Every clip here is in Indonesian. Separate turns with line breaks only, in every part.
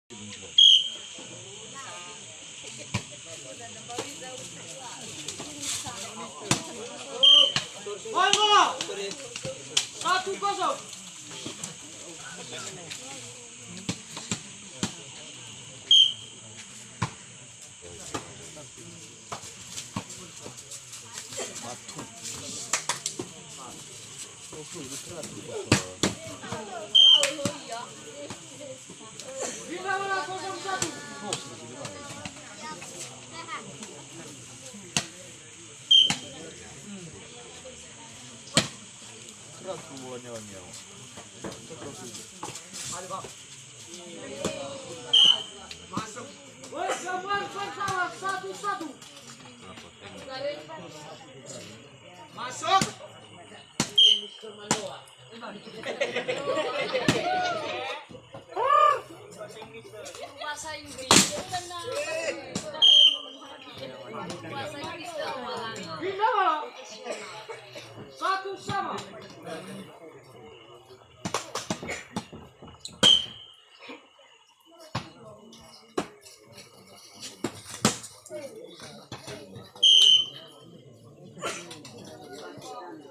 Masuk.
Bahasa Inggris. Bahasa Inggris.
Satu sama.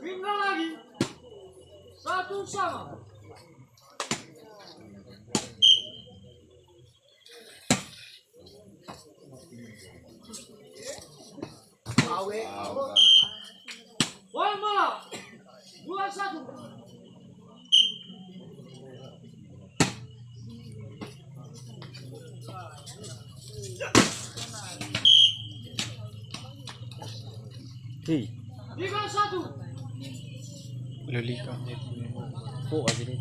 Tinggal lagi. Satu sama. Bola bola. 2-1.
Hei,
3-1.
loli ka. Po aja deh.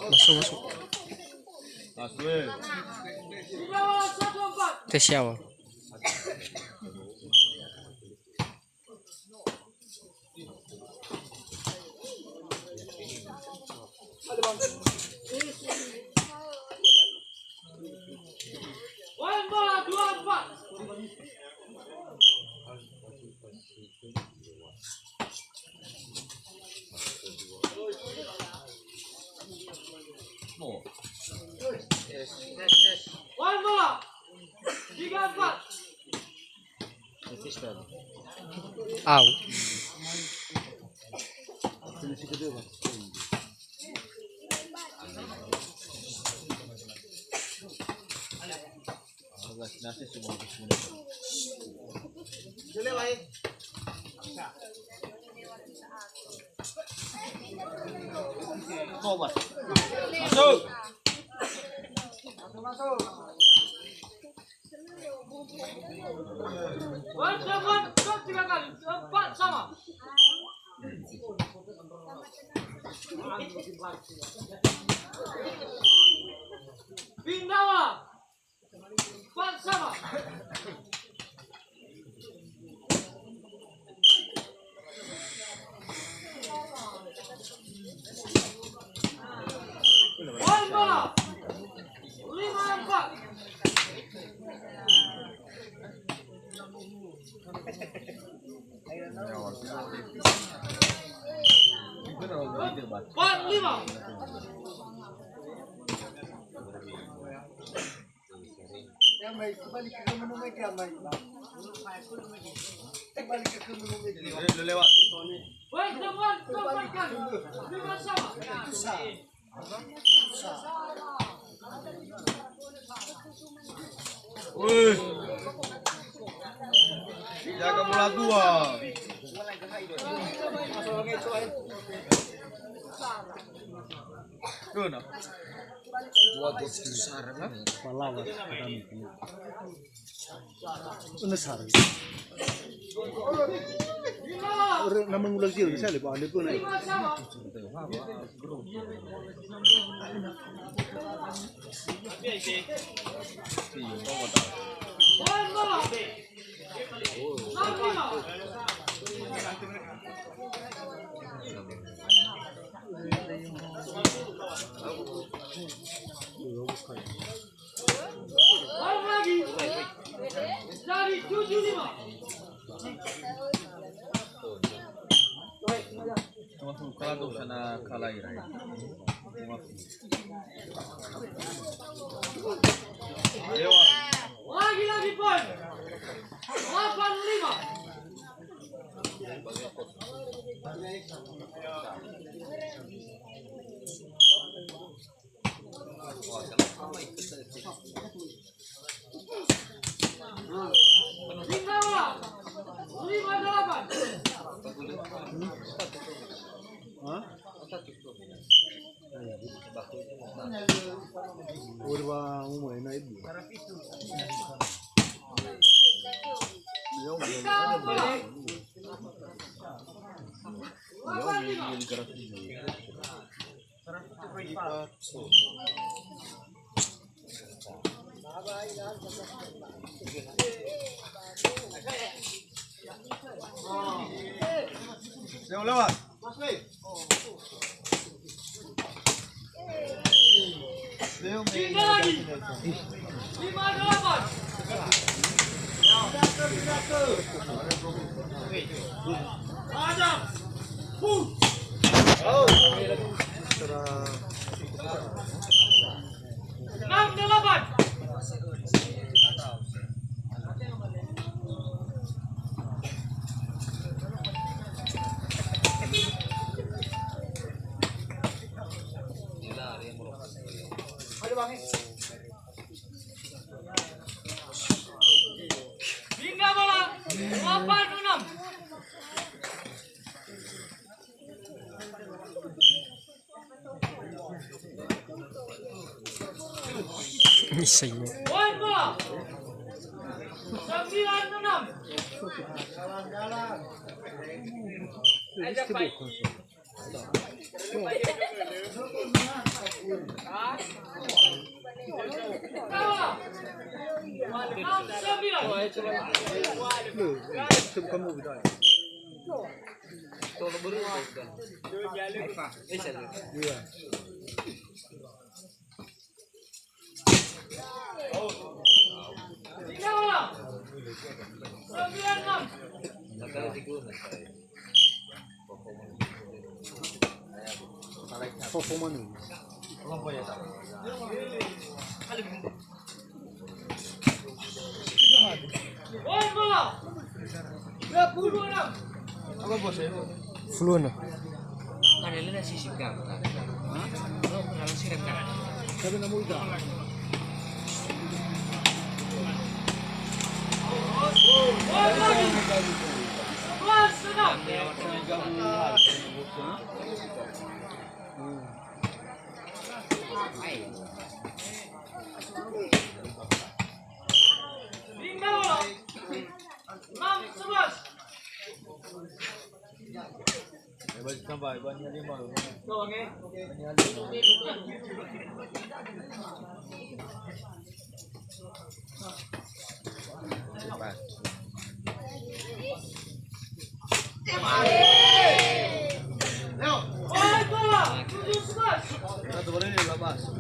Masuk. Tes siapa?
Poin bola 2-4. Poin bola 3-4.
Au.
Masuk. Poin 3 kali. 4 sama. Pindawa. 4 sama. Poin bola 5-4. Poin 5. Poin 4 kali. 5 sama.
Wih, jaga bola tua. Guna. Dua gol besar kan?
Palawas kami. Besar. Orang nama ulang sih, saya lepas ada pun.
5 sama. Poin bola 6-5.
Kalau sana kalahiran.
Lagi poin. 85. Hingga bola. 58.
Hah? Urba umur na ibu.
Hingga bola. 85.
Yang lewat.
Hingga lagi. 58. Adam.
Serah
68. Hingga bola 86. Poin bola 96. Bola 69.
lu, sebab kamu beda. Iya.
Hingga bola 96.
Koko mana?
Poin bola 26.
Apa bos ya?
Flu na.
Kanilin na sisikap. Parang sirap ka na.
Sabi na mo ida.
Poin lagi 11-6. Hingga bola 6-11.
Balik tambah, banyak lima.
Poin bola 7-11.
Satu boleh dilepas.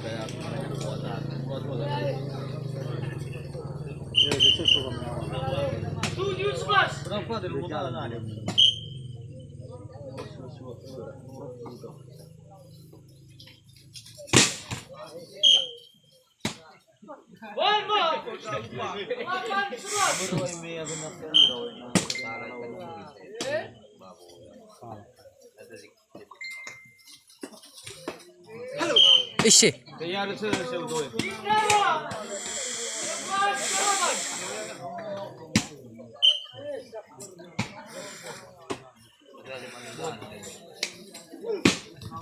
Kayak kuatan.
Ya, betul so kami.
7-11.
Berapa dari rumah mana ada?
Poin bola 8-11.
Isi.
Kaya ada saya dua.
Hingga bola 11-8.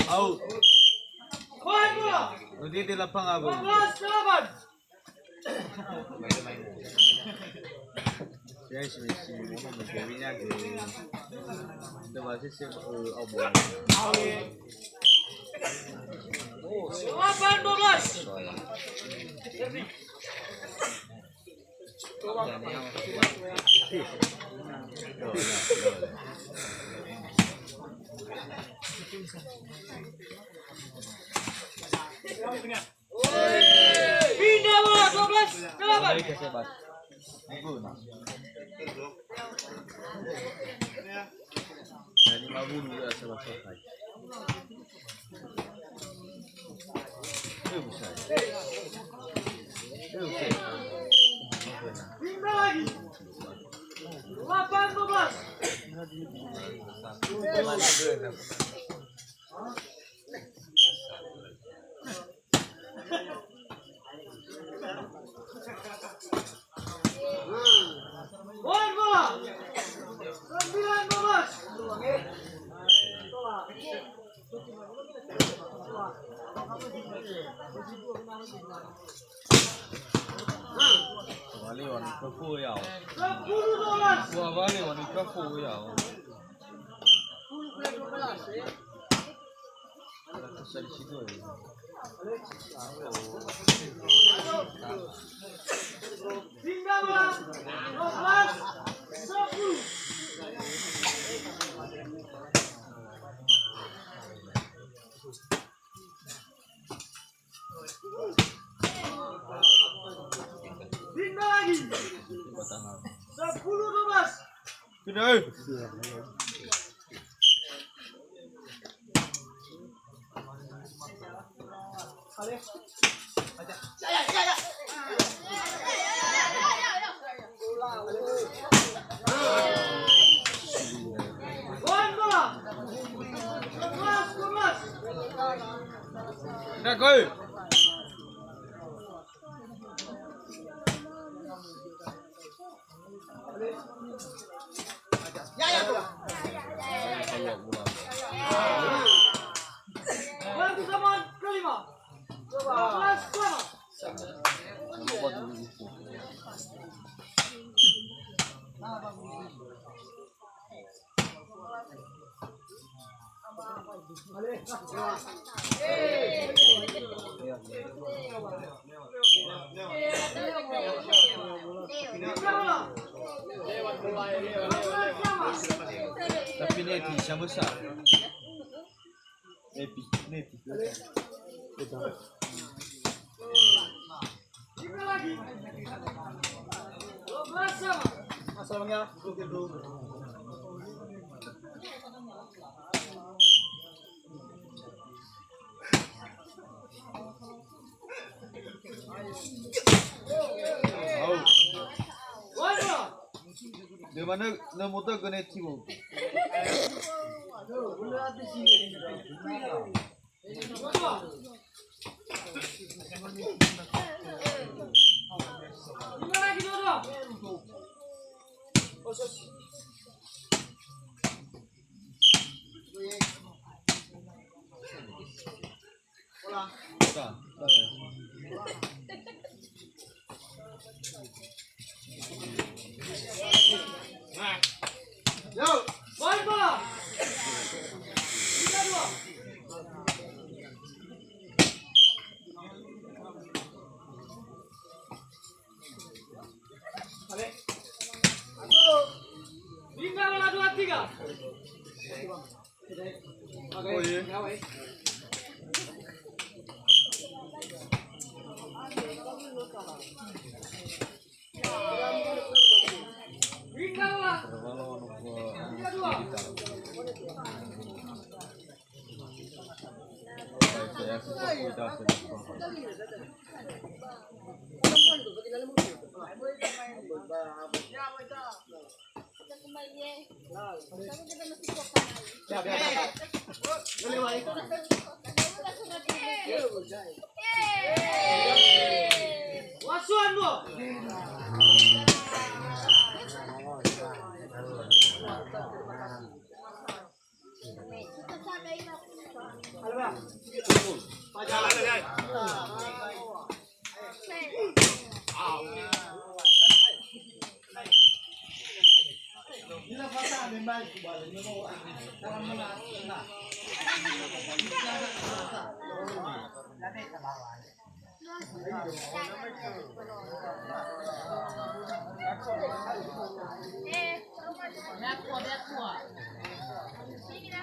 Out.
Poin bola
Nanti di lapang aku.
12-8.
Ya sih mau menjadinya ke. Kita masih sih obor.
8-12. Pindah bola 12-8.
Jadi mau dulu ya selesai. Itu bisa. Itu bisa.
Tinggal lagi. 18. Poin bola. 19.
Wali wali kafu ya.
10-12.
Gua wali wali kafu ya. Ada kesal situ ya.
Tinggal bola. 12-10. Tinggal lagi. 10-12.
Sudah.
Poin bola. 11-12.
Dah kau.
Waktu zaman kelima. 12-12.
Tapi neti sama besar. Neti.
Tinggal lagi. 12 sama.
Masalahnya gitu.
Poin bola.
Di mana nemu tu kena cium.
Tinggal lagi 22.
Dah.
Poin bola. 3-2. Tinggal bola 2-3.
Oh ye.
Tinggal bola.
Kalau gua
3-2.
saya sudah
Wasuan bo.
Lihat kuah. Ini kita